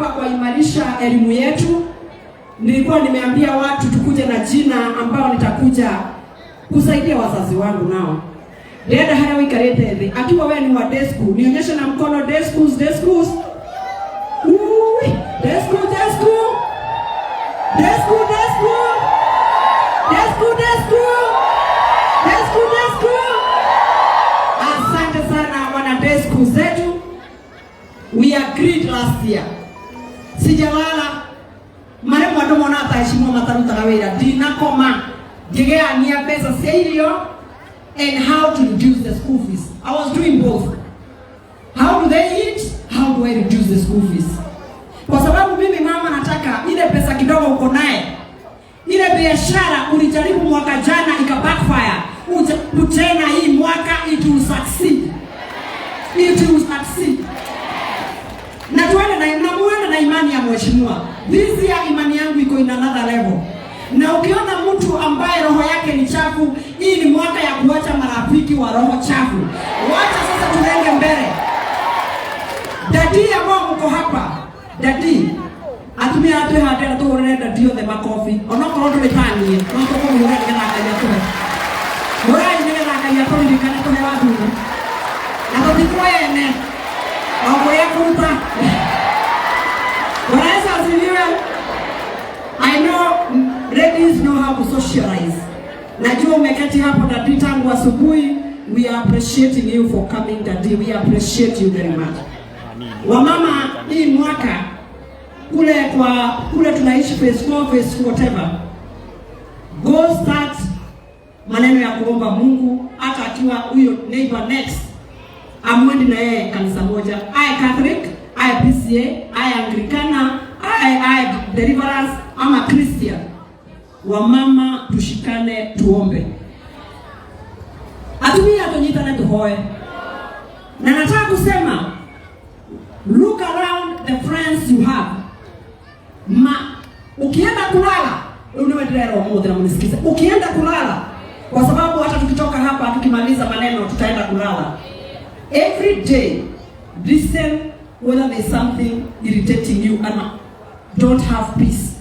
tumetoka kuimarisha elimu yetu. Nilikuwa nimeambia watu tukuje na jina ambao nitakuja kusaidia wazazi wangu nao. Dada haya wikarete hivi. Akiwa wewe ni wa day school, nionyeshe na mkono day schools, day schools. Day school, day school. Day school, day school. Day school, day school. Day school, day school. Asante sana wana day school zetu. We agreed last year. Sijalala. Mare mwado mona ataheshimwa mataruta kawira. Dina koma. Digea niya pesa serio. And how to reduce the school fees. I was doing both. How do they eat? How do I reduce the school fees? Kwa sababu mimi mama nataka ile pesa kidogo uko naye. Ile biashara ulijaribu mwaka jana ika backfire. Tena hii mwaka it will succeed. It will succeed. Na tuende na imani ya mheshimiwa. This year imani yangu iko in another level. Na ukiona mtu ambaye roho yake ni chafu, hii ni mwaka ya kuacha marafiki wa roho chafu. Wacha sasa tulenge mbele. Dadi ambao mko hapa, dadi atumia atu hata na tuone dadi yote makofi. Onokoro tumetani, onokoro ni wewe kana kaya tu. Wewe ni kana kaya tu ni kana tu watu. Na tutikwaene. Mambo yako uta. Wanaweza asilia. I know ladies know how to socialize. Najua umeketi hapo dadi tangu asubuhi. We are appreciating you for coming dadi. We appreciate you very much. Wamama hii mwaka kule tunaishi phase 4, phase whatever. Go start maneno ya kuomba Mungu hata akiwa huyo neighbor next. Amwendi na yeye kanisa moja. I Catholic, I PCA, I Anglicana, I Deliverance, ama Christian. Wamama tushikane tuombe. Atumia tonyita na tuhoe. Na nataka kusema look around the friends you have. Ukienda kulala, uniwedelea mmoja na mnisikiza. Ukienda kulala, kwa sababu hata tukitoka hapa tukimaliza maneno tutaenda kulala. Every day, listen whether there's something irritating you and don't have peace.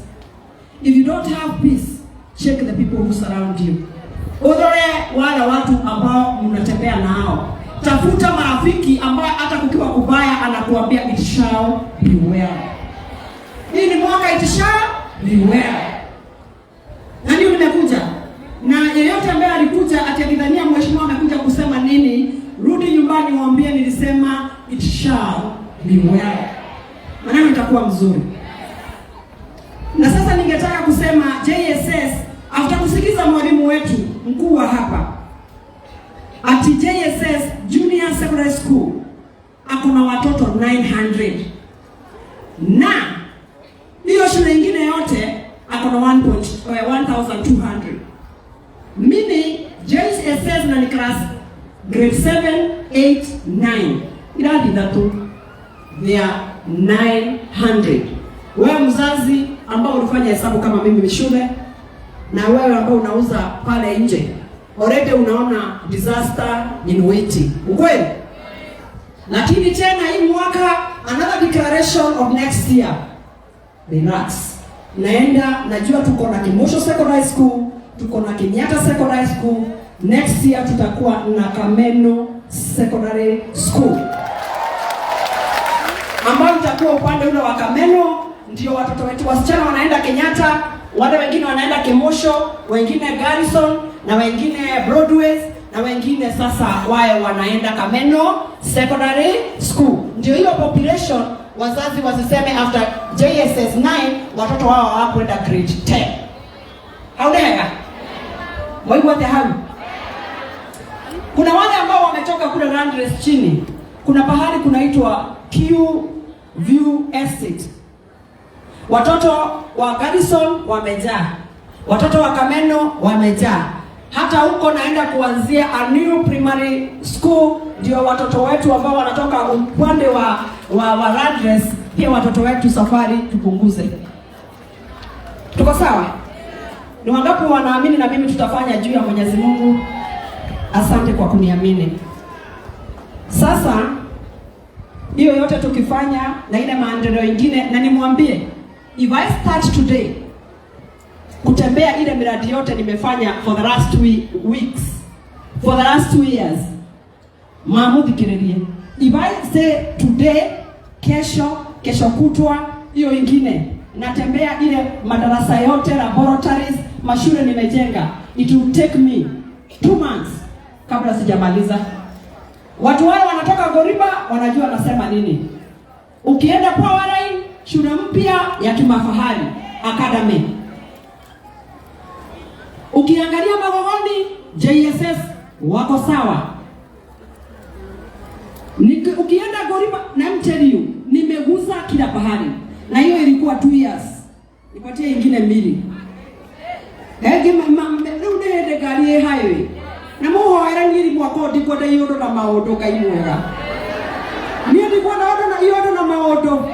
If you don't have peace, check the people who surround you. Odore wala watu ambao mnatembea nao. Tafuta marafiki ambao hata kukiwa kubaya anakuambia it shall be well. Hii ni mwaka it shall be well. Na ndio nimekuja. Na yeyote ambaye alikuja atidhania mheshimiwa amekuja kusema nini, rudi nyumbani mwambie nilisema it shall be well. Maneno itakuwa mzuri. Na sasa ningetaka kusema JSS after kusikiza mwalimu wetu mkuu wa hapa. At JSS Junior Secondary School akuna watoto 900. Na hiyo shule nyingine yote akuna 1200. Mimi JSS na ni class grade 7, 8, 9. Iradi datu they are 900. Wewe mzazi ambao ulifanya hesabu kama mimi shule na wewe ambao unauza pale nje, already unaona disaster in waiting. Ukweli? Lakini tena hii mwaka another declaration of next year. Relax. Naenda najua tuko na Kimosho Secondary School, tuko na Kenyatta Secondary School. Next year tutakuwa na Kameno Secondary School. Ambao itakuwa upande ule wa Kameno, ndio watoto wetu wasichana wanaenda Kenyatta, wale wengine wanaenda Kimosho, wengine Garrison na wengine Broadways na wengine sasa wao wanaenda Kameno Secondary School. Ndio hiyo population wazazi wasiseme after JSS 9 watoto wao hawakwenda grade 10. Haudega? Mwaigwate hapo. Kuna wale ambao wametoka kule Landress chini. Kuna pahali kunaitwa Q View Estate. Watoto wa Garrison wamejaa. Watoto wa Kameno wamejaa. Hata huko naenda kuanzia a new primary school, ndio watoto wetu ambao wanatoka upande wa Landress, pia watoto wetu safari tupunguze. Tuko sawa? Ni wangapi wanaamini na mimi tutafanya juu ya Mwenyezi Mungu? Asante kwa kuniamini. Sasa hiyo yote tukifanya na ile maendeleo mengine, na nimwambie if I start today kutembea ile miradi yote nimefanya for the last 2 weeks, for the last 2 years, maamuzi kirelie. If I say today, kesho kutwa, hiyo ingine natembea ile madarasa yote, laboratories, mashule nimejenga, it will take me 2 months kabla sijamaliza. Watu wale wanatoka Goriba wanajua nasema nini. Ukienda Powerline, shule mpya ya kimafahari academy. Ukiangalia Magogoni, JSS wako sawa. Ukienda Goriba na Mteriu, nimeguza kila pahali. Na hiyo ilikuwa 2 years. Nipatie ingine 2. Hege mame gari highway. Na muhoera ngiri mwako ndiko da yodo na maodo kaimwega. Ni ndiko na odo na yodo na maodo.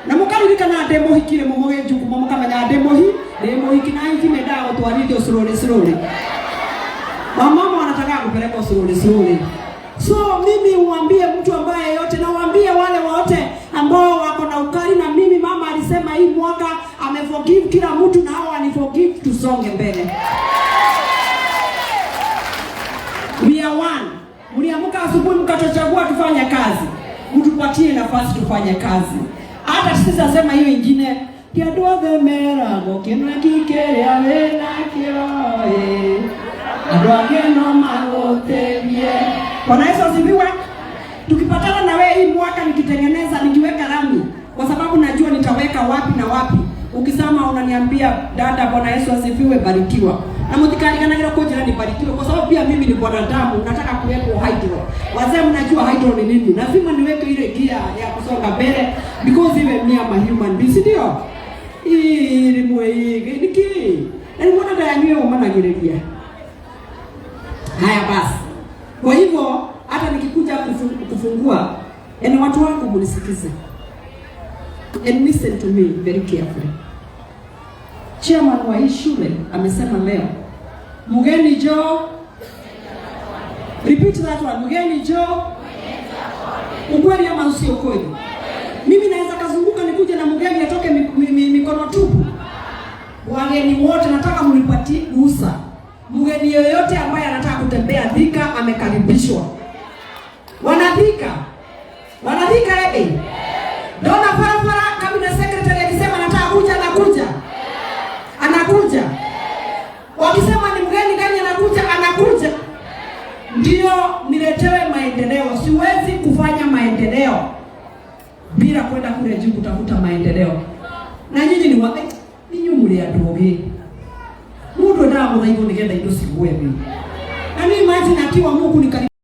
Na mukaririka na demo hikire muhoye juku mukamanya demo hikina hiki medao twaridi slowly. Mama wanataka kupeleka slowly. So mimi uambie mtu ambaye yote, na uambie wale wote ambao wako na ukali na mimi, mama alisema hii mwaka ameforgive kila mtu na hao aniforgive, tusonge mbele. We are one. Mliamka asubuhi mkachagua tufanye kazi. Mtupatie nafasi tufanye kazi. Hata sisi nasema hiyo ingine kiadwa themera gokena kikeria wena kiroe. Adwa geno magoterie. Bwana Yesu asifiwe. Tukipatana na wewe hii mwaka nikitengeneza, nikiweka rami, kwa sababu najua nitaweka wapi na wapi. Ukisema unaniambia dada, Bwana Yesu asifiwe, barikiwa. Na mtikaliana kwa jirani barikiwa, kwa sababu pia mimi ni mwanadamu, nataka kuweka hydro. Wazee mnajua hydro ni nini? Lazima niweke ile gear ya kusonga mbele, because even me am a human being, ndio? Ili mwege niki. Na mbona dada yangu manageregia. Haya basi. Kwa hivyo hata nikikuja kufungua, na watu wangu mnisikize. And listen to me very carefully. Chairman wa hii shule amesema leo, mgeni jo, repeat that one, mgeni jo, ukweli ama usio kweli? Mimi naweza kazunguka nikuje na mgeni atoke mikono tupu. Wageni wote nataka mnipatie ruhusa. Mgeni yoyote ambaye anataka kutembea Thika amekaribishwa. Wanadhika Dona Farafara cabinet secretary akisema nataka kuja, anakuja. Wakisema ni mgeni gani anakuja. Ndio niletewe maendeleo. Siwezi kufanya maendeleo bila kwenda kule juu kutafuta maendeleo. Na nyinyi ni wapi? Ninyi mliadoge. Mungu ndio mudhaifu nigenda indo sibuwe mimi. Na mimi imagine akiwa Mungu